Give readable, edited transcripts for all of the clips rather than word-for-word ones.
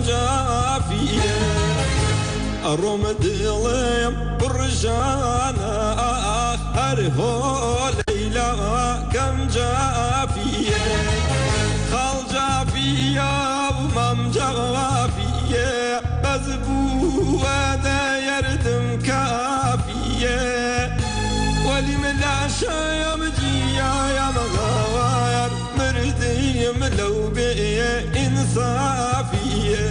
جافية الروم دليم برجانا هرهو ليلى كم جافية خال جافية ومام جافية بزبو هذا يردم كافية ولي من العشايا مجيا يا مغاير مردي ملو بي إنصافية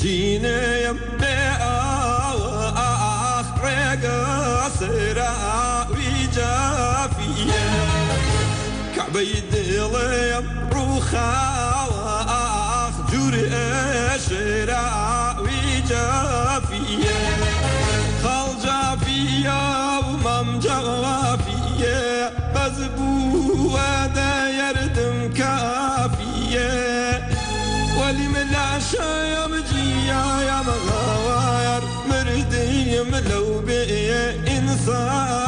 جينا يمنا آخرق سرا وجافية كعبي دليم روخا جور شرا وجافية خال جافية ومام جافية بزبو هذا يردم كافية ولي من العشايا مجيا يا مغاير مردي ملو بي إنسان